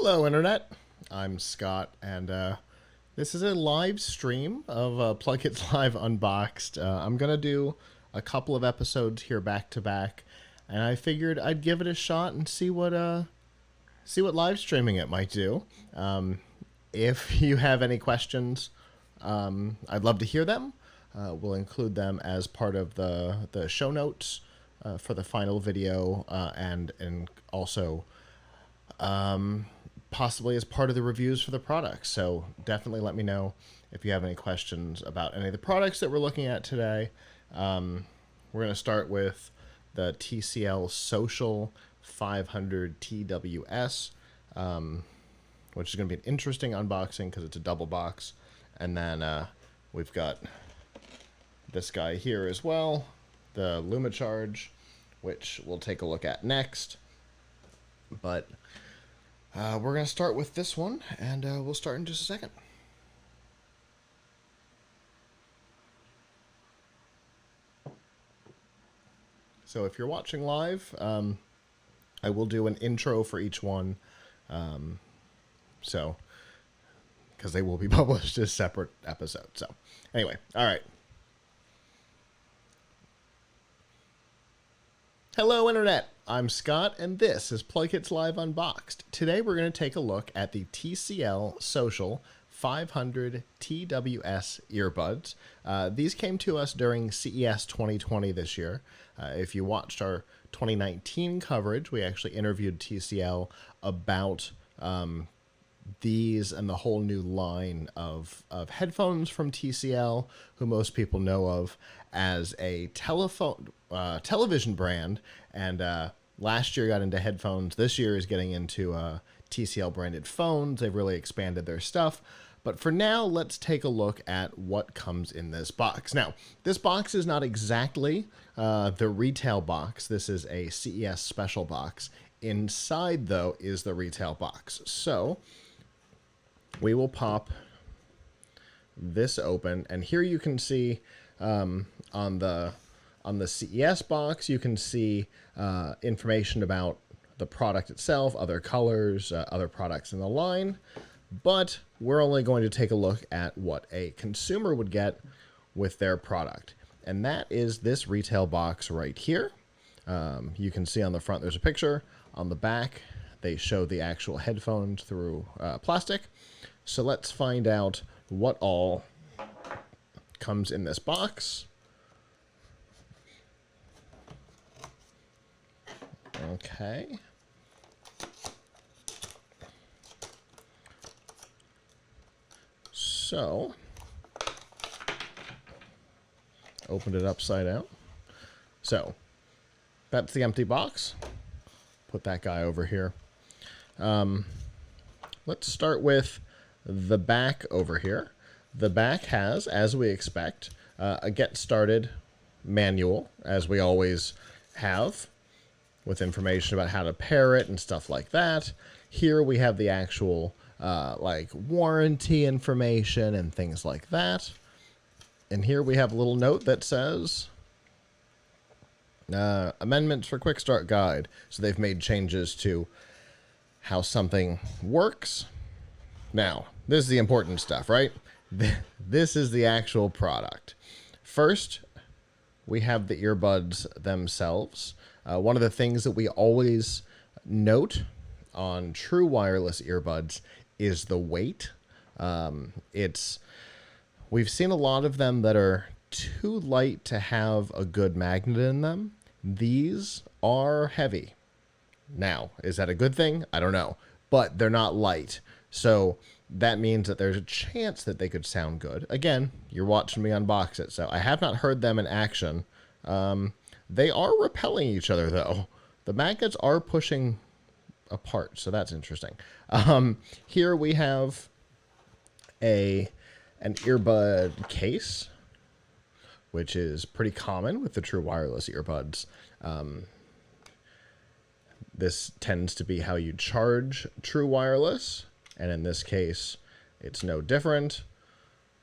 Hello, Internet. I'm Scott, and this is a live stream of PLUGHITZ Live Unboxed. I'm going to do a couple of episodes here back to back, and I figured I'd give it a shot and see what live streaming it might do. If you have any questions, I'd love to hear them. We'll include them as part of the show notes for the final video, and also possibly as part of the reviews for the products. So definitely let me know if you have any questions about any of the products that we're looking at today. We're going to start with the TCL Social 500 TWS, which is going to be an interesting unboxing because it's a double box. And then we've got this guy here as well, the LumaCharge, which we'll take a look at next. But we're going to start with this one, and we'll start in just a second. So if you're watching live, I will do an intro for each one, because they will be published as separate episodes. So anyway, all right. Hello, Internet. I'm Scott, and this is PLUGHITZ Live Unboxed. Today, we're going to take a look at the TCL Social 500 TWS earbuds. These came to us during CES 2020 this year. If you watched our 2019 coverage, we actually interviewed TCL about these and the whole new line of headphones from TCL, who most people know of as a television brand, and last year got into headphones. This year is getting into TCL branded phones. They've really expanded their stuff. But for now, let's take a look at what comes in this box. Now, this box is not exactly the retail box. This is a CES special box. Inside, though, is the retail box. So we will pop this open, and here you can see on the CES box, you can see information about the product itself, other colors, other products in the line. But we're only going to take a look at what a consumer would get with their product. And that is this retail box right here. You can see on the front there's a picture. On the back, they show the actual headphones through plastic. So let's find out what all comes in this box. Okay. So, opened it upside down. So, that's the empty box. Put that guy over here. Let's start with the back over here. The back has, as we expect, a get started manual, as we always have, with information about how to pair it and stuff like that. Here we have the actual like warranty information and things like that. And here we have a little note that says amendments for quick start guide. So they've made changes to how something works. Now, this is the important stuff, right? This is the actual product. First, we have the earbuds themselves. One of the things that we always note on true wireless earbuds is the weight. We've seen a lot of them that are too light to have a good magnet in them. These are heavy. Now, is that a good thing? I don't know. But they're not light. So that means that there's a chance that they could sound good. Again, you're watching me unbox it, so I have not heard them in action. They are repelling each other, though. The magnets are pushing apart, so that's interesting. Here we have an earbud case, which is pretty common with the true wireless earbuds. This tends to be how you charge true wireless, and in this case, it's no different.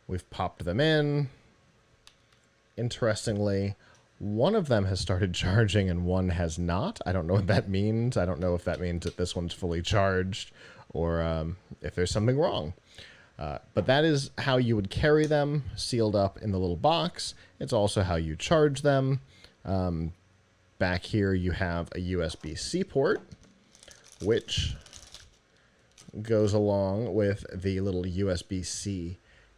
We've popped them in. Interestingly, one of them has started charging and one has not. I don't know what that means. I don't know if that means that this one's fully charged or if there's something wrong. But that is how you would carry them, sealed up in the little box. It's also how you charge them. Back here you have a USB-C port, which goes along with the little USB-C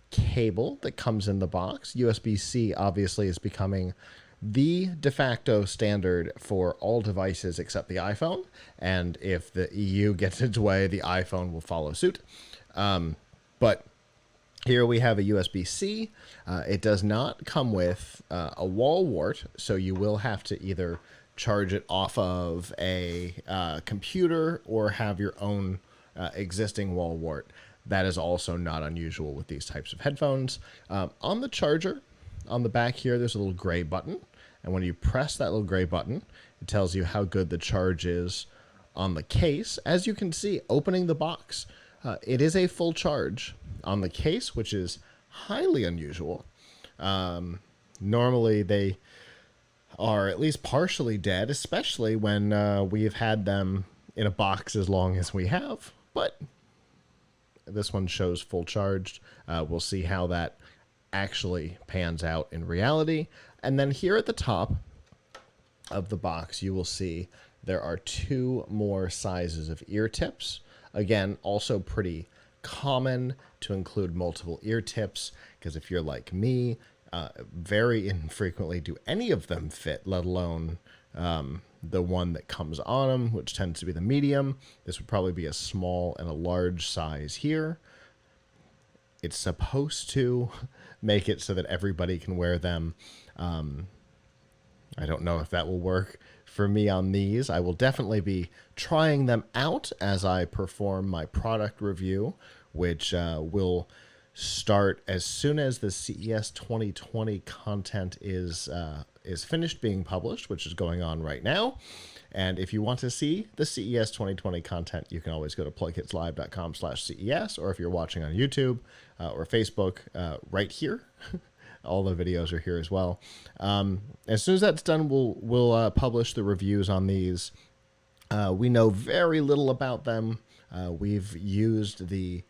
cable that comes in the box. USB-C obviously is becoming the de facto standard for all devices except the iPhone, and if the EU gets its way, the iPhone will follow suit. But here we have a USB-C. It does not come with a wall wart, so you will have to either charge it off of a computer or have your own existing wall wart. That is also not unusual with these types of headphones. On the charger, on the back here, there's a little gray button. And when you press that little gray button, it tells you how good the charge is on the case. As you can see, opening the box, it is a full charge on the case, which is highly unusual. Normally, they are at least partially dead, especially when we've had them in a box as long as we have. But this one shows full charged. We'll see how that actually pans out in reality. And then here at the top of the box, you will see there are 2 more sizes of ear tips. Again, also pretty common to include multiple ear tips, because if you're like me, very infrequently do any of them fit, let alone the one that comes on them, which tends to be the medium. This would probably be a small and a large size here. It's supposed to make it so that everybody can wear them. I don't know if that will work for me on these. I will definitely be trying them out as I perform my product review, which will start as soon as the CES 2020 content is finished being published, which is going on right now. And if you want to see the CES 2020 content, you can always go to PLUGHITZlive.com/CES, or if you're watching on YouTube or Facebook, right here. All the videos are here as well. As soon as that's done, we'll publish the reviews on these. We know very little about them. We've used the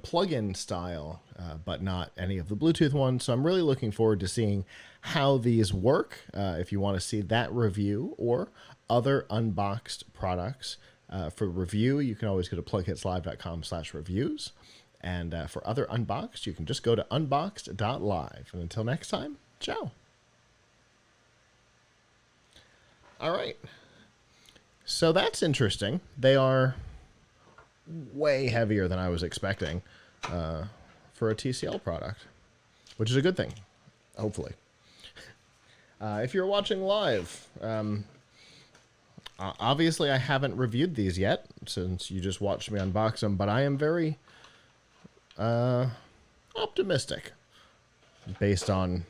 plug-in style, but not any of the Bluetooth ones. So I'm really looking forward to seeing how these work. If you want to see that review or other unboxed products for review, you can always go to PLUGHITZlive.com/reviews. And for other Unboxed, you can just go to unboxed.live. And until next time, ciao. All right. So that's interesting. They are way heavier than I was expecting for a TCL product, which is a good thing, hopefully. If you're watching live, obviously I haven't reviewed these yet since you just watched me unbox them, but I am very optimistic based on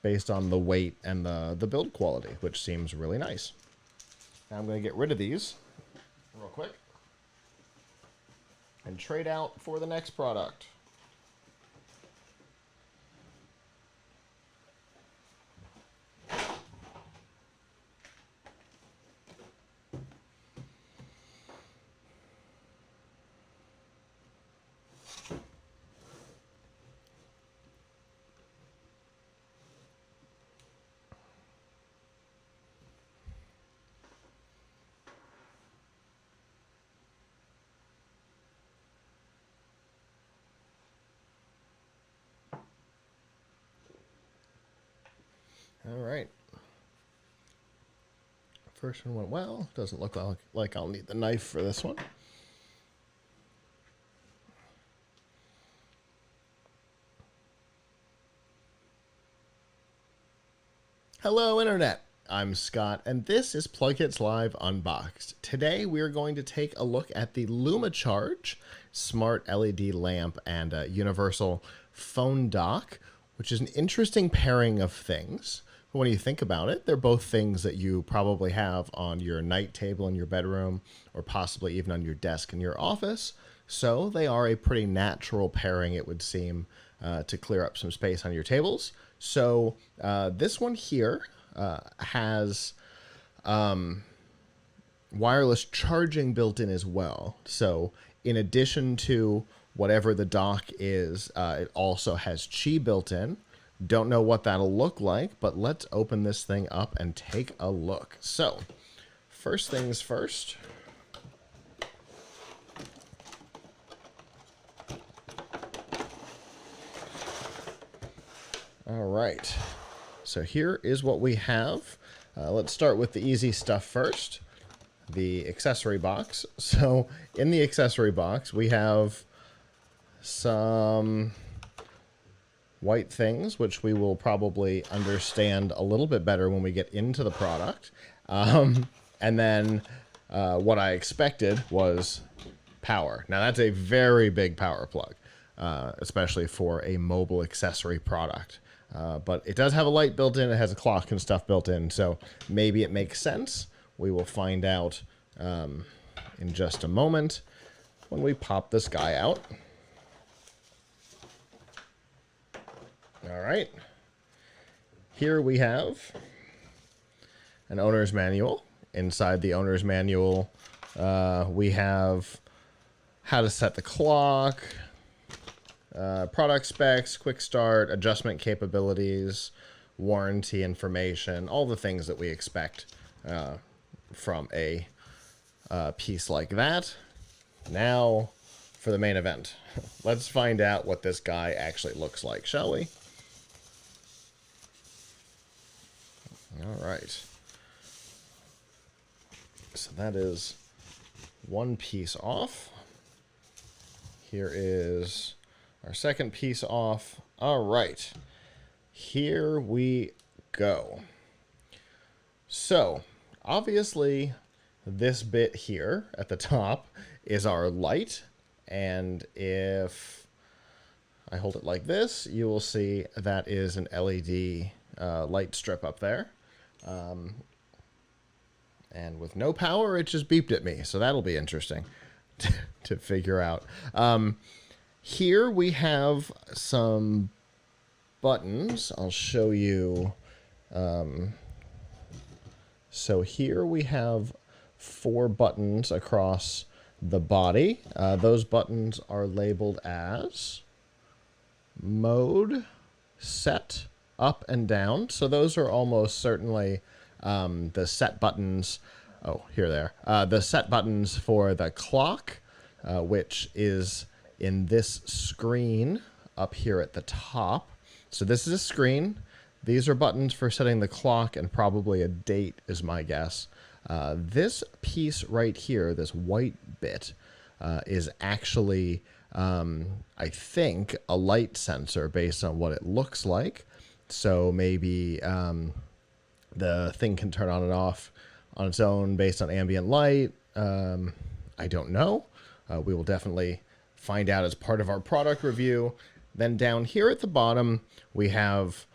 the weight and the build quality, which seems really nice. Now I'm going to get rid of these real quick and trade out for the next product. All right. First one went well. Doesn't look like I'll need the knife for this one. Hello, Internet. I'm Scott, and this is PLUGHITZ Live Unboxed. Today, we're going to take a look at the LumaCharge smart LED lamp and universal phone dock, which is an interesting pairing of things. When you think about it, they're both things that you probably have on your night table in your bedroom, or possibly even on your desk in your office. So they are a pretty natural pairing, it would seem, to clear up some space on your tables. So this one here has wireless charging built in as well. So in addition to whatever the dock is, it also has Qi built in. Don't know what that'll look like, but let's open this thing up and take a look. So first things first. All right, so here is what we have. Let's start with the easy stuff first, the accessory box. So in the accessory box, we have some white things, which we will probably understand a little bit better when we get into the product. And then what I expected was power. Now that's a very big power plug, especially for a mobile accessory product. But it does have a light built in. It has a clock and stuff built in, so maybe it makes sense. We will find out in just a moment when we pop this guy out. All right. Here we have an owner's manual. Inside the owner's manual, we have how to set the clock, product specs, quick start, adjustment capabilities, warranty information, all the things that we expect from a piece like that. Now for the main event. Let's find out what this guy actually looks like, shall we? All right. So that is one piece off. Here is our second piece off. All right, here we go. So obviously this bit here at the top is our light. And if I hold it like this, you will see that is an LED light strip up there. And with no power, it just beeped at me. So that'll be interesting to figure out. Here we have some buttons. I'll show you. So here we have 4 buttons across the body. Those buttons are labeled as mode, set, up, and down. So those are almost certainly the set buttons. Oh, here they are. The set buttons for the clock, which is in this screen up here at the top. So this is a screen. These are buttons for setting the clock and probably a date is my guess. This piece right here, this white bit, is actually, I think, a light sensor based on what it looks like. So maybe the thing can turn on and off on its own based on ambient light. I don't know. We will definitely find out as part of our product review. Then down here at the bottom, we have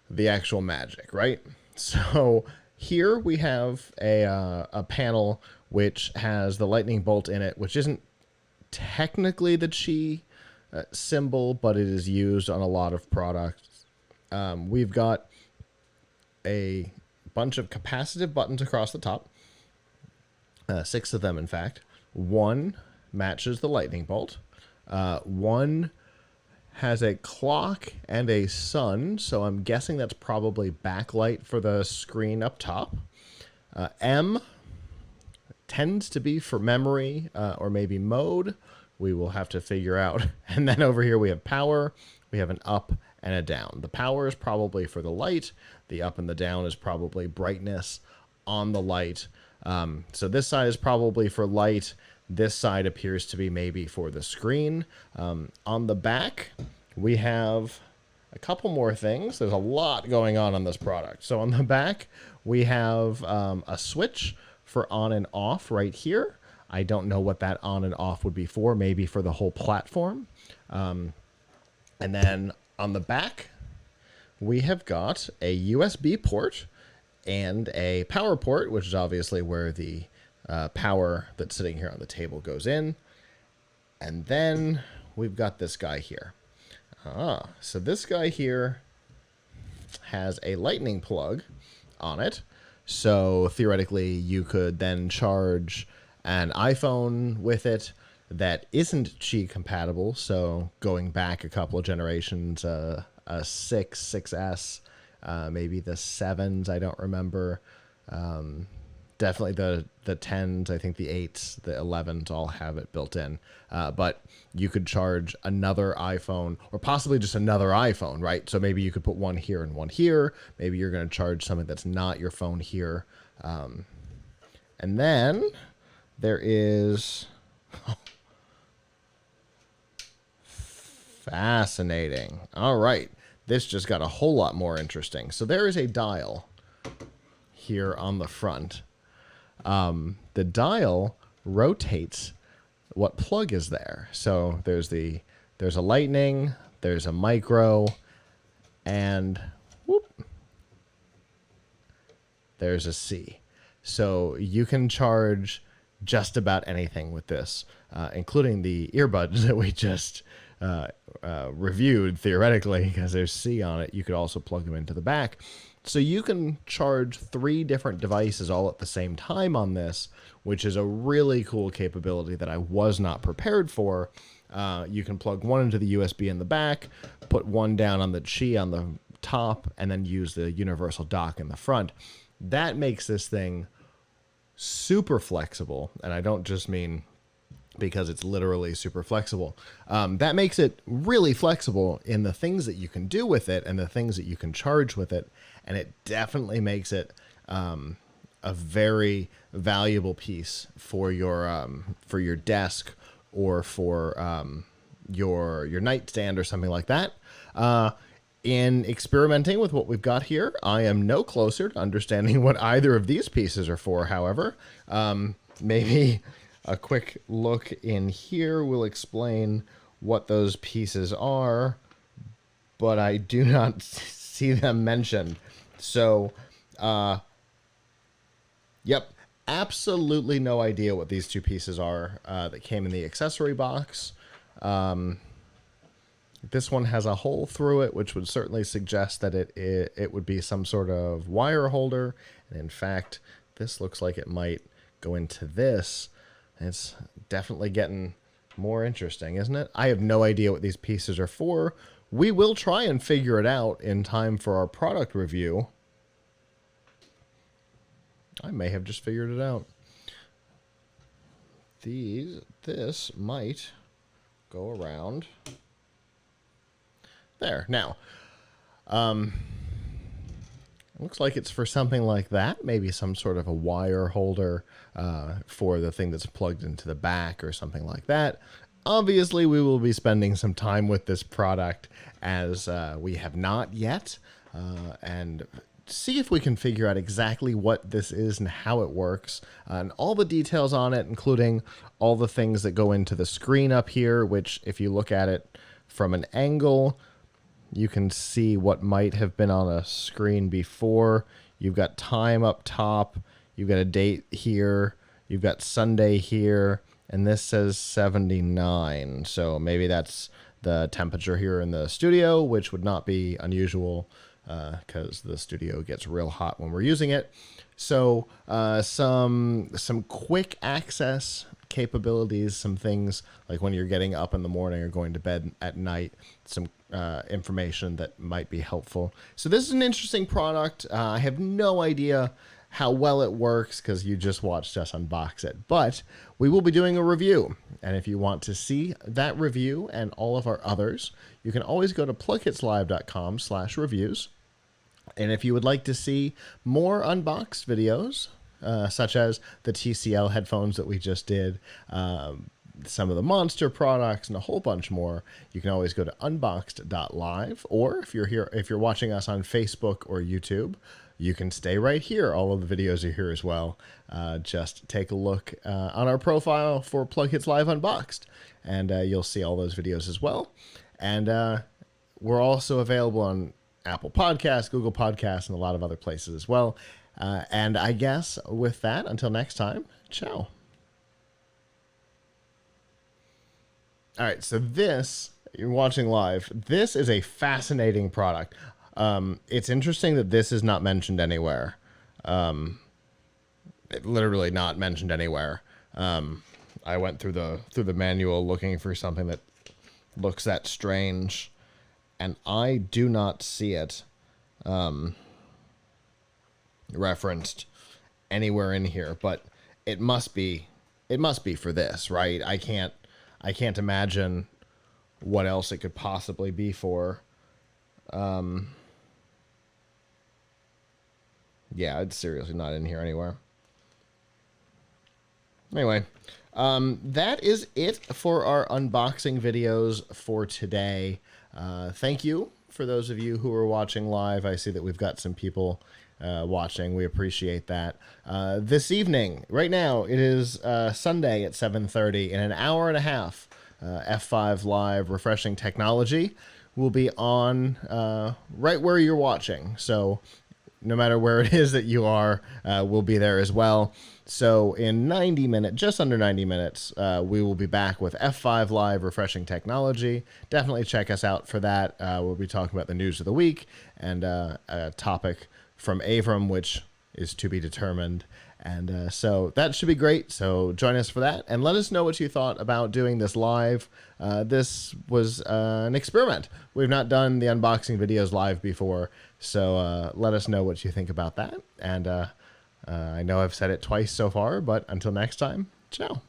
the actual magic, right? So here we have a panel which has the lightning bolt in it, which isn't technically the Qi symbol, but it is used on a lot of products. We've got a bunch of capacitive buttons across the top, 6 of them in fact. One matches the lightning bolt. One has a clock and a sun, so I'm guessing that's probably backlight for the screen up top. M tends to be for memory or maybe mode. We will have to figure out. And then over here we have power. We have an up and a down. The power is probably for the light. The up and the down is probably brightness on the light. So this side is probably for light. This side appears to be maybe for the screen. On the back, we have a couple more things. There's a lot going on this product. So on the back, we have a switch for on and off right here. I don't know what that on and off would be for, maybe for the whole platform. And then on the back, we have got a USB port and a power port, which is obviously where the power that's sitting here on the table goes in. And then we've got this guy here. So this guy here has a lightning plug on it. So theoretically, you could then charge an iPhone with it that isn't Qi compatible. So going back a couple of generations, a 6, 6S, maybe the 7s, I don't remember. Definitely the 10s, I think the 8s, the 11s all have it built in. But you could charge another iPhone or possibly just another iPhone, right? So maybe you could put one here and one here. Maybe you're going to charge something that's not your phone here. And then there is... Fascinating. All right. This just got a whole lot more interesting. So there is a dial here on the front. The dial rotates what plug is there. So there's a lightning, there's a micro, and whoop, there's a C. So you can charge just about anything with this, including the earbuds that we just reviewed theoretically, because there's C on it. You could also plug them into the back. So you can charge 3 different devices all at the same time on this, which is a really cool capability that I was not prepared for. You can plug one into the USB in the back, put one down on the Qi on the top, and then use the universal dock in the front. That makes this thing super flexible, and I don't just mean because it's literally super flexible. That makes it really flexible in the things that you can do with it and the things that you can charge with it. And it definitely makes it a very valuable piece for your desk or for your nightstand or something like that. In experimenting with what we've got here, I am no closer to understanding what either of these pieces are for, however. Maybe a quick look in here will explain what those pieces are, but I do not see them mentioned. So, yep, absolutely no idea what these 2 pieces are that came in the accessory box. This one has a hole through it, which would certainly suggest that it would be some sort of wire holder. And in fact, this looks like it might go into this. It's definitely getting more interesting, isn't it? I have no idea what these pieces are for. We will try and figure it out in time for our product review. I may have just figured it out. This might go around there. Now, looks like it's for something like that. Maybe some sort of a wire holder for the thing that's plugged into the back or something like that. Obviously, we will be spending some time with this product as we have not yet, and see if we can figure out exactly what this is and how it works, and all the details on it, including all the things that go into the screen up here, which if you look at it from an angle, you can see what might have been on a screen before. You've got time up top. You've got a date here. You've got Sunday here. And this says 79. So maybe that's the temperature here in the studio, which would not be unusual because the studio gets real hot when we're using it. So some quick access capabilities, some things like when you're getting up in the morning or going to bed at night, some information that might be helpful. So this is an interesting product. I have no idea how well it works because you just watched us unbox it, but we will be doing a review. And if you want to see that review and all of our others, you can always go to PLUGHITZlive.com/reviews. And if you would like to see more unboxed videos, such as the TCL headphones that we just did, some of the Monster products, and a whole bunch more, you can always go to unboxed.live. Or if you're watching us on Facebook or YouTube, you can stay right here. All of the videos are here as well. Just take a look on our profile for PLUGHITZ Live Unboxed, and you'll see all those videos as well. And we're also available on Apple Podcasts, Google Podcasts, and a lot of other places as well. And I guess with that, until next time, ciao. All right, so this, you're watching live, this is a fascinating product. It's interesting that this is not mentioned anywhere. literally not mentioned anywhere. I went through the manual looking for something that looks that strange, and I do not see it referenced anywhere in here. But it must be for this, right? I can't imagine what else it could possibly be for. Yeah, it's seriously not in here anywhere. Anyway, that is it for our unboxing videos for today. Thank you for those of you who are watching live. I see that we've got some people watching. We appreciate that. This evening, right now, it is Sunday at 7:30. In an hour and a half, F5 Live Refreshing Technology will be on right where you're watching. So no matter where it is that you are, we'll be there as well. So in 90 minutes, just under 90 minutes, we will be back with F5 Live Refreshing Technology. Definitely check us out for that. We'll be talking about the news of the week and a topic from Avram, which is to be determined. And so that should be great. So join us for that and let us know what you thought about doing this live. This was an experiment. We've not done the unboxing videos live before. So let us know what you think about that. And I know I've said it twice so far, but until next time, ciao.